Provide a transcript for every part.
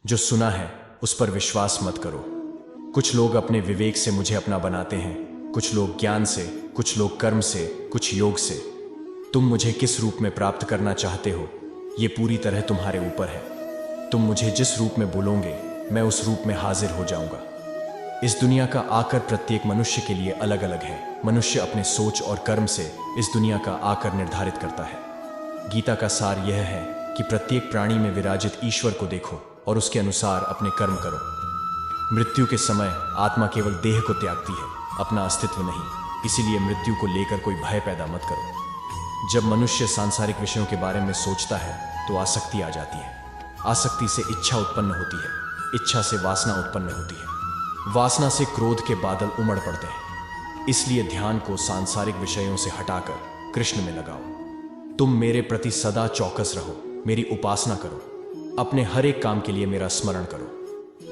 जो सुना है उस पर विश्वास मत करो। कुछ लोग अपने विवेक से मुझे अपना बनाते हैं, कुछ लोग ज्ञान से, कुछ लोग कर्म से, कुछ योग से। तुम मुझे किस रूप में प्राप्त करना चाहते हो, ये पूरी तरह तुम्हारे ऊपर है। तुम मुझे जिस रूप में बुलोगे मैं उस रूप में हाजिर हो जाऊंगा। इस दुनिया का आकर प्रत्येक मनुष्य के लिए अलग अलग है। मनुष्य अपने सोच और कर्म से इस दुनिया का आकर निर्धारित करता है। गीता का सार यह है कि प्रत्येक प्राणी में विराजित ईश्वर को देखो और उसके अनुसार अपने कर्म करो। मृत्यु के समय आत्मा केवल देह को त्यागती है, अपना अस्तित्व नहीं। इसीलिए मृत्यु को लेकर कोई भय पैदा मत करो। जब मनुष्य सांसारिक विषयों के बारे में सोचता है तो आसक्ति आ जाती है। आसक्ति से इच्छा उत्पन्न होती है, इच्छा से वासना उत्पन्न होती है, वासना से क्रोध के बादल उमड़ पड़ते हैं। इसलिए ध्यान को सांसारिक विषयों से हटाकर कृष्ण में लगाओ। तुम मेरे प्रति सदा चौकस रहो, मेरी उपासना करो, अपने हर एक काम के लिए मेरा स्मरण करो।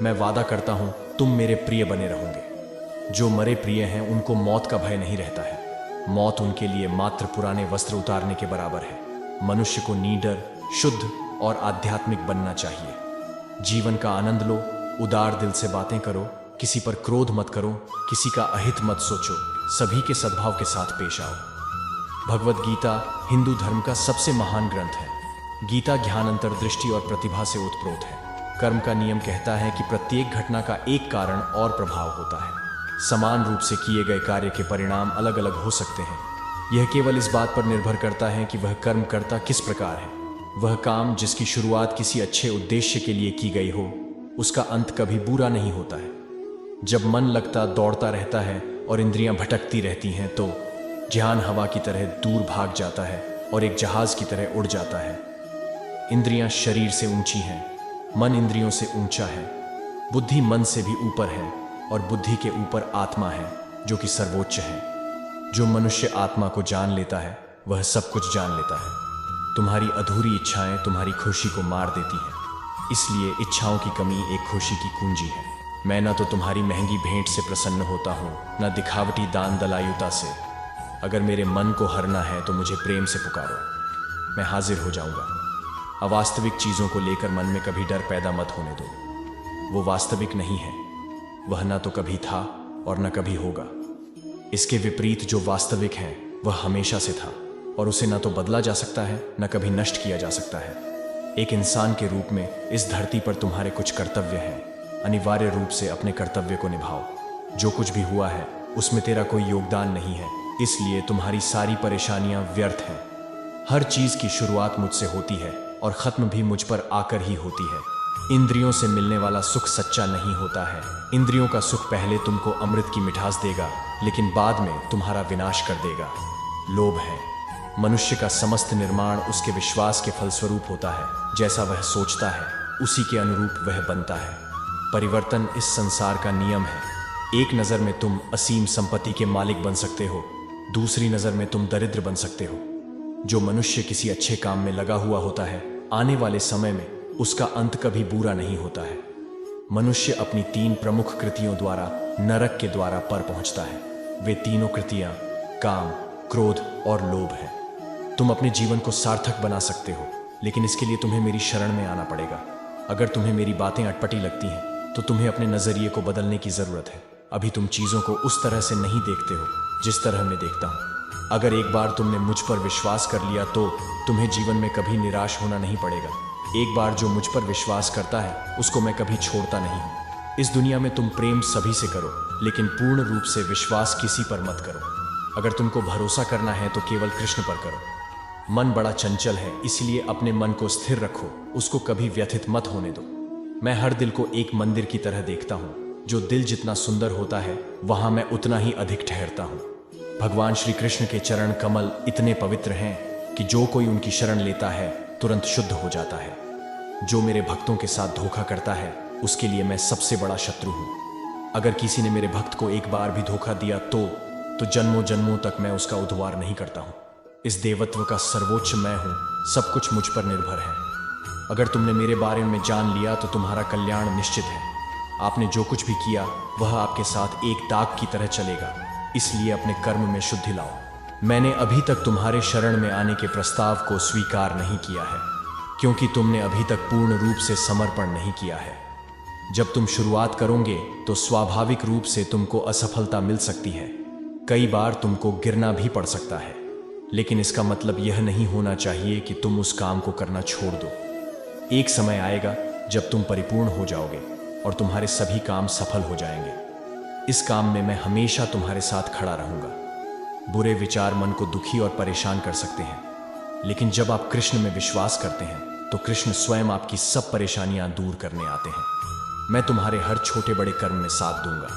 मैं वादा करता हूं तुम मेरे प्रिय बने रहोगे। जो मरे प्रिय हैं उनको मौत का भय नहीं रहता है। मौत उनके लिए मात्र पुराने वस्त्र उतारने के बराबर है। मनुष्य को निडर, शुद्ध और आध्यात्मिक बनना चाहिए। जीवन का आनंद लो, उदार दिल से बातें करो, किसी पर क्रोध मत करो, किसी का अहित मत सोचो, सभी के सद्भाव के साथ पेश आओ। भगवद गीता हिंदू धर्म का सबसे महान ग्रंथ है। गीता ज्ञान, अंतर्दृष्टि और प्रतिभा से ओतप्रोत है। कर्म का नियम कहता है कि प्रत्येक घटना का एक कारण और प्रभाव होता है। समान रूप से किए गए कार्य के परिणाम अलग अलग हो सकते हैं। यह केवल इस बात पर निर्भर करता है कि वह कर्म करता किस प्रकार है। वह काम जिसकी शुरुआत किसी अच्छे उद्देश्य के लिए की गई हो, उसका अंत कभी बुरा नहीं होता है। जब मन लगता दौड़ता रहता है और इंद्रियां भटकती रहती हैं तो ध्यान हवा की तरह दूर भाग जाता है और एक जहाज की तरह उड़ जाता है। इंद्रियां शरीर से ऊंची हैं, मन इंद्रियों से ऊंचा है। बुद्धि मन से भी ऊपर है और बुद्धि के ऊपर आत्मा है जो कि सर्वोच्च है। जो मनुष्य आत्मा को जान लेता है वह सब कुछ जान लेता है। तुम्हारी अधूरी इच्छाएं तुम्हारी खुशी को मार देती हैं। इसलिए इच्छाओं की कमी एक खुशी की कुंजी है। मैं न तो तुम्हारी महंगी भेंट से प्रसन्न होता हूँ, न दिखावटी दान दलायुता से। अगर मेरे मन को हरना है तो मुझे प्रेम से पुकारो, मैं हाजिर हो जाऊंगा। अवास्तविक चीजों को लेकर मन में कभी डर पैदा मत होने दो। वो वास्तविक नहीं है। वह न तो कभी था और न कभी होगा। इसके विपरीत जो वास्तविक है वह हमेशा से था और उसे न तो बदला जा सकता है न कभी नष्ट किया जा सकता है। एक इंसान के रूप में इस धरती पर तुम्हारे कुछ कर्तव्य हैं। अनिवार्य रूप से अपने कर्तव्य को निभाओ। जो कुछ भी हुआ है उसमें तेरा कोई योगदान नहीं है, इसलिए तुम्हारी सारी परेशानियां व्यर्थ हैं। हर चीज की शुरुआत मुझसे होती है और खत्म भी मुझ पर आकर ही होती है। इंद्रियों से मिलने वाला सुख सच्चा नहीं होता है। इंद्रियों का सुख पहले तुमको अमृत की मिठास देगा, लेकिन बाद में तुम्हारा विनाश कर देगा। लोभ है। मनुष्य का समस्त निर्माण उसके विश्वास के फलस्वरूप होता है। जैसा वह सोचता है उसी के अनुरूप वह बनता है। परिवर्तन इस संसार का नियम है। एक नजर में तुम असीम संपत्ति के मालिक बन सकते हो, दूसरी नजर में तुम दरिद्र बन सकते हो। जो मनुष्य किसी अच्छे काम में लगा हुआ होता है, आने वाले समय में उसका अंत कभी बुरा नहीं होता है। मनुष्य अपनी 3 प्रमुख कृतियों द्वारा नरक के द्वारा पर पहुंचता है। वे तीनों कृतियां काम, क्रोध और लोभ है। तुम अपने जीवन को सार्थक बना सकते हो, लेकिन इसके लिए तुम्हें मेरी शरण में आना पड़ेगा। अगर तुम्हें मेरी बातें अटपटी लगती हैं तो तुम्हें अपने नजरिए को बदलने की जरूरत है। अभी तुम चीजों को उस तरह से नहीं देखते हो जिस तरह मैं देखता हूं। अगर एक बार तुमने मुझ पर विश्वास कर लिया तो तुम्हें जीवन में कभी निराश होना नहीं पड़ेगा। एक बार जो मुझ पर विश्वास करता है उसको मैं कभी छोड़ता नहीं हूं। इस दुनिया में तुम प्रेम सभी से करो, लेकिन पूर्ण रूप से विश्वास किसी पर मत करो। अगर तुमको भरोसा करना है तो केवल कृष्ण पर करो। मन बड़ा चंचल है, इसलिए अपने मन को स्थिर रखो, उसको कभी व्यथित मत होने दो। मैं हर दिल को एक मंदिर की तरह देखता हूँ। जो दिल जितना सुंदर होता है वहां मैं उतना ही अधिक ठहरता हूँ। भगवान श्री कृष्ण के चरण कमल इतने पवित्र हैं कि जो कोई उनकी शरण लेता है तुरंत शुद्ध हो जाता है। जो मेरे भक्तों के साथ धोखा करता है उसके लिए मैं सबसे बड़ा शत्रु हूँ। अगर किसी ने मेरे भक्त को एक बार भी धोखा दिया तो जन्मों जन्मों तक मैं उसका उद्धार नहीं करता हूँ। इस देवत्व का सर्वोच्च मैं हूँ, सब कुछ मुझ पर निर्भर है। अगर तुमने मेरे बारे में जान लिया तो तुम्हारा कल्याण निश्चित है। आपने जो कुछ भी किया वह आपके साथ एक दाग की तरह चलेगा, इसलिए अपने कर्म में शुद्धि लाओ। मैंने अभी तक तुम्हारे शरण में आने के प्रस्ताव को स्वीकार नहीं किया है, क्योंकि तुमने अभी तक पूर्ण रूप से समर्पण नहीं किया है। जब तुम शुरुआत करोगे तो स्वाभाविक रूप से तुमको असफलता मिल सकती है। कई बार तुमको गिरना भी पड़ सकता है, लेकिन इसका मतलब यह नहीं होना चाहिए कि तुम उस काम को करना छोड़ दो। एक समय आएगा जब तुम परिपूर्ण हो जाओगे और तुम्हारे सभी काम सफल हो जाएंगे। इस काम में मैं हमेशा तुम्हारे साथ खड़ा रहूंगा। बुरे विचार मन को दुखी और परेशान कर सकते हैं, लेकिन जब आप कृष्ण में विश्वास करते हैं तो कृष्ण स्वयं आपकी सब परेशानियां दूर करने आते हैं। मैं तुम्हारे हर छोटे बड़े कर्म में साथ दूंगा।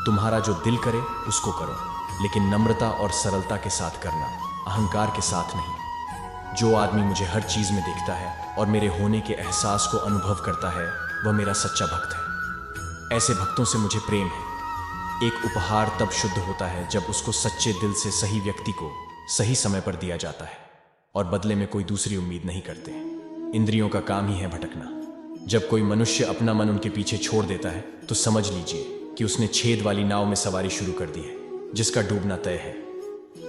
तुम्हारा जो दिल करे उसको करो, लेकिन नम्रता और सरलता के साथ करना, अहंकार के साथ नहीं। जो आदमी मुझे हर चीज में देखता है और मेरे होने के एहसास को अनुभव करता है, वह मेरा सच्चा भक्त है। ऐसे भक्तों से मुझे प्रेम है। एक उपहार तब शुद्ध होता है जब उसको सच्चे दिल से सही व्यक्ति को सही समय पर दिया जाता है और बदले में कोई दूसरी उम्मीद नहीं करते। इंद्रियों का काम ही है भटकना। जब कोई मनुष्य अपना मन उनके पीछे छोड़ देता है तो समझ लीजिए कि उसने छेद वाली नाव में सवारी शुरू कर दी है, जिसका डूबना तय है।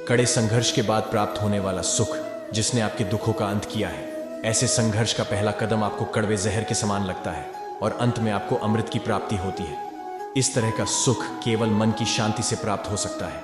कड़े संघर्ष के बाद प्राप्त होने वाला सुख जिसने आपके दुखों का अंत किया है, ऐसे संघर्ष का पहला कदम आपको कड़वे जहर के समान लगता है और अंत में आपको अमृत की प्राप्ति होती है। इस तरह का सुख केवल मन की शांति से प्राप्त हो सकता है।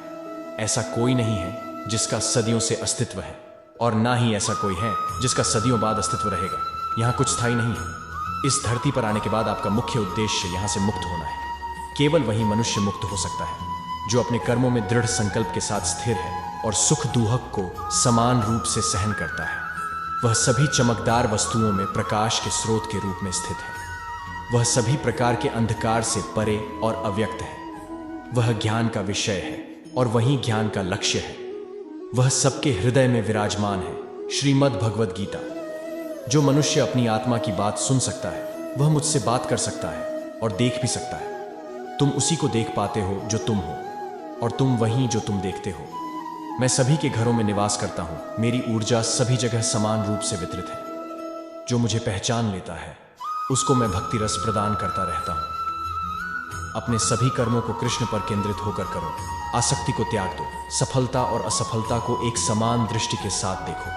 ऐसा कोई नहीं है जिसका सदियों से अस्तित्व है, और ना ही ऐसा कोई है जिसका सदियों बाद अस्तित्व रहेगा। यहाँ कुछ स्थायी नहीं है। इस धरती पर आने के बाद आपका मुख्य उद्देश्य यहाँ से मुक्त होना है। केवल वही मनुष्य मुक्त हो सकता है जो अपने कर्मों में दृढ़ संकल्प के साथ स्थिर है और सुख दुहक को समान रूप से सहन करता है। वह सभी चमकदार वस्तुओं में प्रकाश के स्रोत के रूप में स्थित है। वह सभी प्रकार के अंधकार से परे और अव्यक्त है। वह ज्ञान का विषय है और वही ज्ञान का लक्ष्य है। वह सबके हृदय में विराजमान है। श्रीमद् भगवद गीता। जो मनुष्य अपनी आत्मा की बात सुन सकता है वह मुझसे बात कर सकता है और देख भी सकता है। तुम उसी को देख पाते हो जो तुम हो, और तुम वही जो तुम देखते हो। मैं सभी के घरों में निवास करता हूं। मेरी ऊर्जा सभी जगह समान रूप से वितरित है। जो मुझे पहचान लेता है उसको मैं भक्ति रस प्रदान करता रहता हूं। अपने सभी कर्मों को कृष्ण पर केंद्रित होकर करो। आसक्ति को त्याग दो। सफलता और असफलता को एक समान दृष्टि के साथ देखो,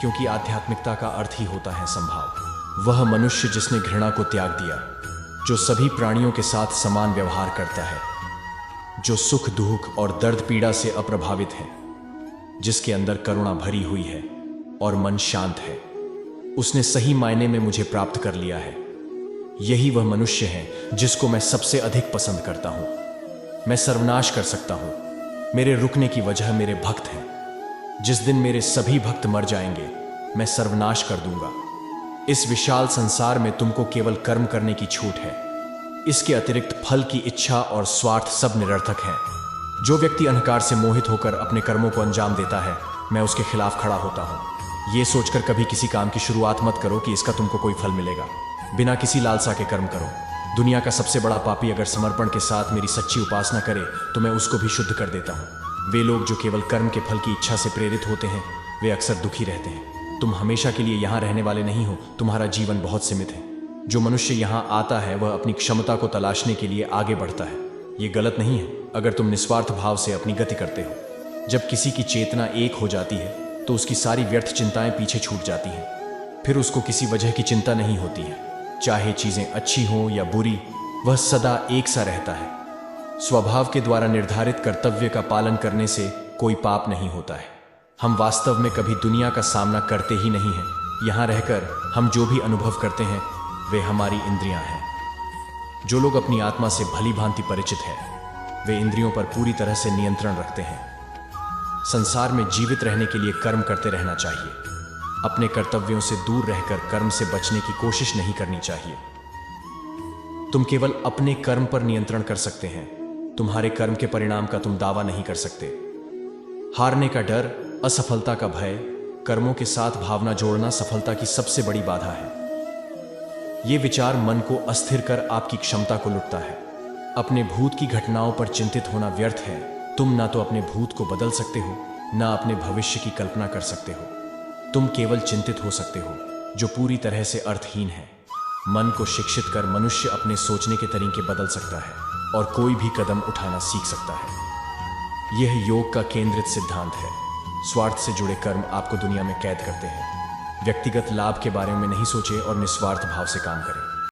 क्योंकि आध्यात्मिकता का अर्थ ही होता है संभाव। वह मनुष्य जिसने घृणा को त्याग दिया, जो सभी प्राणियों के साथ समान व्यवहार करता है, जो सुख दुख और दर्द पीड़ा से अप्रभावित है, जिसके अंदर करुणा भरी हुई है और मन शांत है, उसने सही मायने में मुझे प्राप्त कर लिया है। यही वह मनुष्य है जिसको मैं सबसे अधिक पसंद करता हूं। मैं सर्वनाश कर सकता हूं। मेरे रुकने की वजह मेरे भक्त हैं। जिस दिन मेरे सभी भक्त मर जाएंगे मैं सर्वनाश कर दूंगा। इस विशाल संसार में तुमको केवल कर्म करने की छूट है। इसके अतिरिक्त फल की इच्छा और स्वार्थ सब निरर्थक है। जो व्यक्ति अहंकार से मोहित होकर अपने कर्मों को अंजाम देता है, मैं उसके खिलाफ खड़ा होता हूं। ये सोचकर कभी किसी काम की शुरुआत मत करो कि इसका तुमको कोई फल मिलेगा। बिना किसी लालसा के कर्म करो। दुनिया का सबसे बड़ा पापी अगर समर्पण के साथ मेरी सच्ची उपासना करे तो मैं उसको भी शुद्ध कर देता हूँ। वे लोग जो केवल कर्म के फल की इच्छा से प्रेरित होते हैं वे अक्सर दुखी रहते हैं। तुम हमेशा के लिए यहाँ रहने वाले नहीं हो। तुम्हारा जीवन बहुत सीमित है। जो मनुष्य यहाँ आता है वह अपनी क्षमता को तलाशने के लिए आगे बढ़ता है। ये गलत नहीं है अगर तुम निस्वार्थ भाव से अपनी गति करते हो। जब किसी की चेतना एक हो जाती है तो उसकी सारी व्यर्थ चिंताएं पीछे छूट जाती हैं। फिर उसको किसी वजह की चिंता नहीं होती है। चाहे चीजें अच्छी हों या बुरी, वह सदा एक सा रहता है। स्वभाव के द्वारा निर्धारित कर्तव्य का पालन करने से कोई पाप नहीं होता है। हम वास्तव में कभी दुनिया का सामना करते ही नहीं हैं। यहाँ रहकर हम जो भी अनुभव करते हैं वे हमारी इंद्रियां हैं। जो लोग अपनी आत्मा से भली भांति परिचित हैं वे इंद्रियों पर पूरी तरह से नियंत्रण रखते हैं। संसार में जीवित रहने के लिए कर्म करते रहना चाहिए। अपने कर्तव्यों से दूर रहकर कर्म से बचने की कोशिश नहीं करनी चाहिए। तुम केवल अपने कर्म पर नियंत्रण कर सकते हैं। तुम्हारे कर्म के परिणाम का तुम दावा नहीं कर सकते। हारने का डर, असफलता का भय, कर्मों के साथ भावना जोड़ना सफलता की सबसे बड़ी बाधा है। ये विचार मन को अस्थिर कर आपकी क्षमता को लुटता है। अपने भूत की घटनाओं पर चिंतित होना व्यर्थ है। तुम ना तो अपने भूत को बदल सकते हो, ना अपने भविष्य की कल्पना कर सकते हो। तुम केवल चिंतित हो सकते हो, जो पूरी तरह से अर्थहीन है। मन को शिक्षित कर मनुष्य अपने सोचने के तरीके बदल सकता है और कोई भी कदम उठाना सीख सकता है। यह योग का केंद्रित सिद्धांत है। स्वार्थ से जुड़े कर्म आपको दुनिया में कैद करते हैं। व्यक्तिगत लाभ के बारे में नहीं सोचे और निस्वार्थ भाव से काम करें।